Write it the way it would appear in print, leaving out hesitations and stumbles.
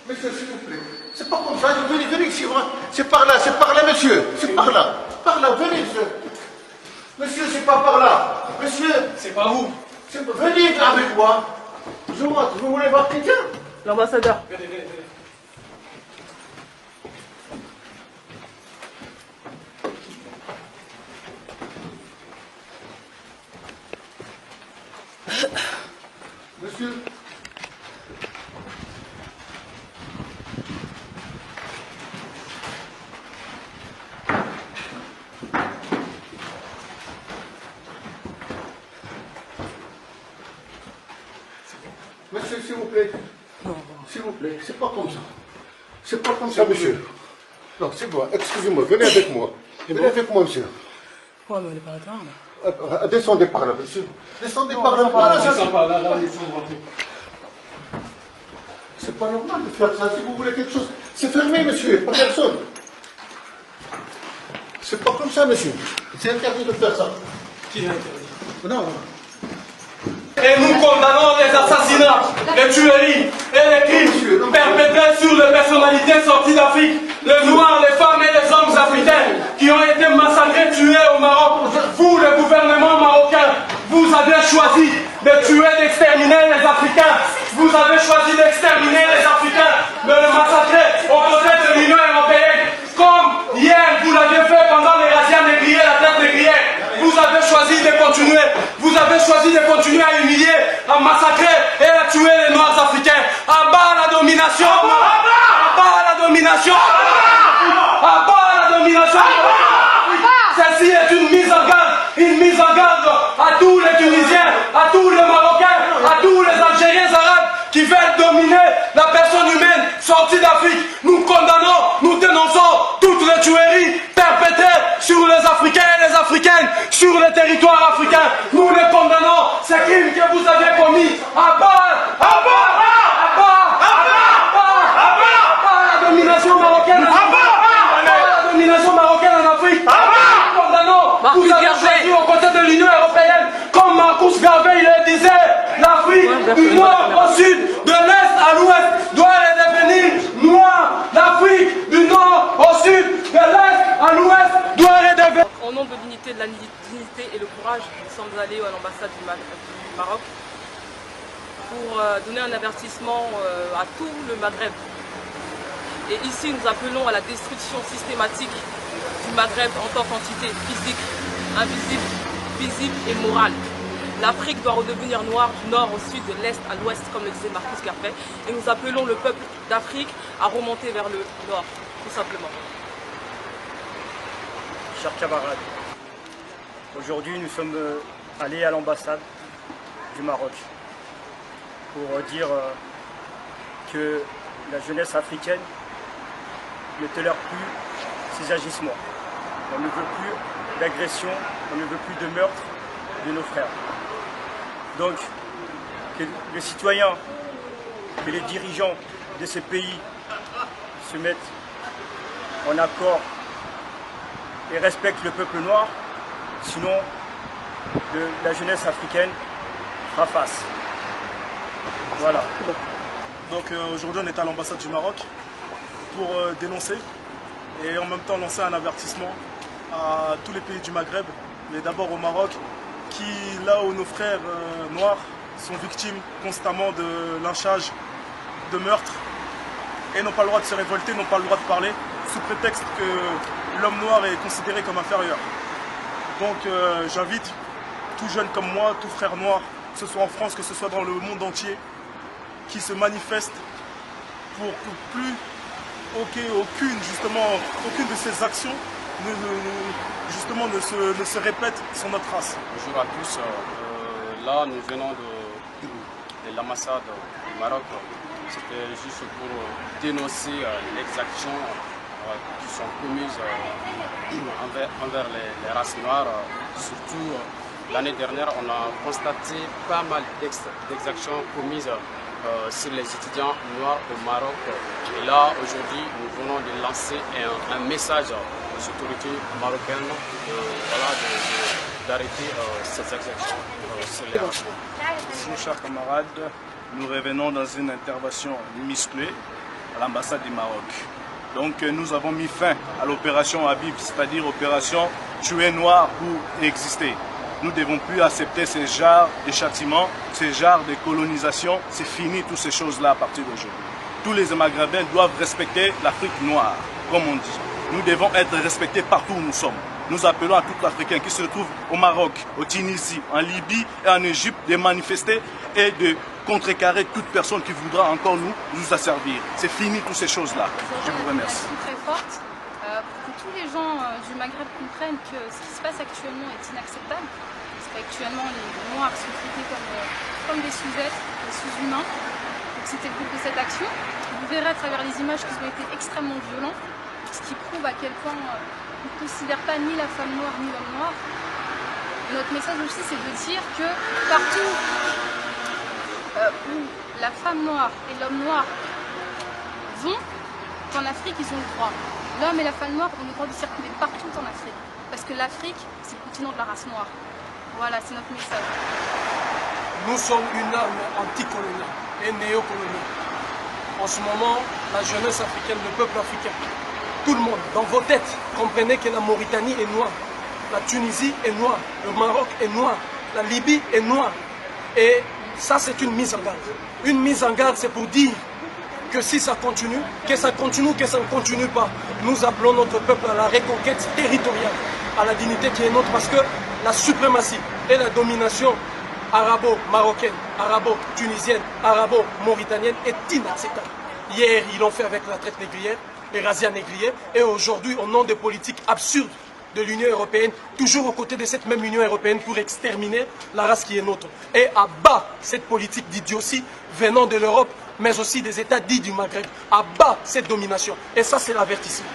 Monsieur, s'il vous plaît. C'est pas comme ça. Venez ici. C'est par là, monsieur. C'est par là. Par là, venez, monsieur. Monsieur, c'est pas par là. Monsieur. C'est pas vous. Venez avec moi. Vous voulez voir quelqu'un? L'ambassadeur. Venez. Monsieur. Monsieur, s'il vous plaît. Non. S'il vous plaît, c'est pas comme ça. C'est pas comme ça, monsieur. Non, c'est bon. Excusez-moi, venez avec moi. Venez avec moi, monsieur. Ouais, mais elle est pas là, là. Descendez par là, monsieur. Descendez par là. Voilà, ça, c'est pas normal de faire ça. Si vous voulez quelque chose, c'est fermé, monsieur. Pas personne. C'est pas comme ça, monsieur. C'est interdit de faire ça. Qui l'a interdit? Non. Et nous condamnons les assassinats, les tueries et les crimes perpétrés sur les personnalités sorties d'Afrique, les Noirs, les femmes et les hommes africains qui ont été massacrés, tués au Maroc. Vous, le gouvernement marocain, vous avez choisi de tuer, d'exterminer les Africains. Vous avez choisi d'exterminer les Africains, de les massacrer aux côtés de l'Union européenne. Comme hier, vous l'aviez fait pendant les razzias négriers, la traite négrière. Vous avez choisi de continuer. Vous avez choisi de continuer à humilier, à massacrer et à tuer les Noirs africains. À bas la domination. À bas la domination. À bas la domination. Celle-ci est une mise en garde à tous les Tunisiens, à tous les Marocains, à tous les Algériens arabes qui veulent dominer la personne humaine sortie d'Afrique. Nous condamnons, nous dénonçons toutes les tueries perpétrées sur les Africains et les Africaines, sur les territoires africains. Nous les condamnons, ces crimes que vous avez commis. À bas la domination marocaine. La domination marocaine en Afrique. Nous condamnons. Vous avez choisi aux côtés de l'Union européenne, comme Marcus Garvey le disait, l'Afrique du nord au sud, de l'est à l'ouest, doit redevenir noire. L'Afrique du nord au sud, de l'est à l'ouest, doit redevenir. Au nom de l'unité, de la dignité et le courage, nous sommes allés à l'ambassade du Maroc pour donner un avertissement à tout le Maghreb. Et ici, nous appelons à la destruction systématique du Maghreb en tant qu'entité physique, invisible, visible et morale. L'Afrique doit redevenir noire du nord au sud, de l'est à l'ouest, comme le disait Marcus Garvey. Et nous appelons le peuple d'Afrique à remonter vers le nord, tout simplement. Chers camarades, aujourd'hui nous sommes allés à l'ambassade du Maroc pour dire que la jeunesse africaine ne tolère plus ces agissements. On ne veut plus d'agression, on ne veut plus de meurtre de nos frères. Donc, que les citoyens, que les dirigeants de ces pays se mettent en accord et respectent le peuple noir, sinon la jeunesse africaine fera face. Voilà. Donc aujourd'hui on est à l'ambassade du Maroc pour dénoncer et en même temps lancer un avertissement à tous les pays du Maghreb, mais d'abord au Maroc, là où nos frères noirs sont victimes constamment de lynchage, de meurtres, et n'ont pas le droit de se révolter, n'ont pas le droit de parler, sous prétexte que l'homme noir est considéré comme inférieur. Donc j'invite tout jeune comme moi, tout frère noir, que ce soit en France, que ce soit dans le monde entier, qui se manifestent pour que plus aucune de ces actions ne se répète sur notre race. Bonjour à tous. Là, nous venons de l'ambassade du Maroc. C'était juste pour dénoncer les exactions qui sont commises envers les races noires. Surtout, l'année dernière, on a constaté pas mal d'exactions commises sur les étudiants noirs au Maroc. Et là, aujourd'hui, nous venons de lancer un message aux autorités marocaines d'arrêter ces exactions sur les races noires. Bonjour chers camarades, nous revenons dans une intervention musclée à l'ambassade du Maroc. Donc nous avons mis fin à l'opération Habib, c'est-à-dire opération tuer noir pour exister. Nous ne devons plus accepter ces genres de châtiments, ces genres de colonisation. C'est fini toutes ces choses-là à partir d'aujourd'hui. Tous les Maghrébins doivent respecter l'Afrique noire, comme on dit. Nous devons être respectés partout où nous sommes. Nous appelons à tout Africain qui se trouve au Maroc, au Tunisie, en Libye et en Égypte de manifester et de contrecarrer toute personne qui voudra encore nous asservir. C'est fini toutes ces choses-là. Je vous remercie. Très forte pour que tous les gens du Maghreb comprennent que ce qui se passe actuellement est inacceptable. Parce qu'actuellement, les Noirs sont traités comme des sous-êtres, des sous-humains. Donc c'était le but de cette action. Vous verrez à travers les images qu'ils ont été extrêmement violents, ce qui prouve à quel point ils ne considèrent pas ni la femme noire ni l'homme noir. Et notre message aussi, c'est de dire que partout où la femme noire et l'homme noir vont, qu'en Afrique, ils ont le droit. L'homme et la femme noire ont le droit de circuler partout en Afrique. Parce que l'Afrique, c'est le continent de la race noire. Voilà, c'est notre message. Nous sommes une arme anticoloniale et néocoloniale. En ce moment, la jeunesse africaine, le peuple africain, tout le monde, dans vos têtes, comprenez que la Mauritanie est noire, la Tunisie est noire, le Maroc est noir, la Libye est noire. Et ça, c'est une mise en garde. Une mise en garde, c'est pour dire que si ça continue, que ça continue, que ça ne continue pas. Nous appelons notre peuple à la reconquête territoriale, à la dignité qui est nôtre, parce que la suprématie et la domination arabo-marocaine, arabo-tunisienne, arabo-mauritanienne est inacceptable. Hier, ils l'ont fait avec la traite négrière, les razzias négrières, et aujourd'hui, au nom des politiques absurdes de l'Union européenne, toujours aux côtés de cette même Union européenne pour exterminer la race qui est nôtre. Et à bas cette politique d'idiotie venant de l'Europe, mais aussi des États dits du Maghreb, à bas cette domination. Et ça, c'est l'avertissement.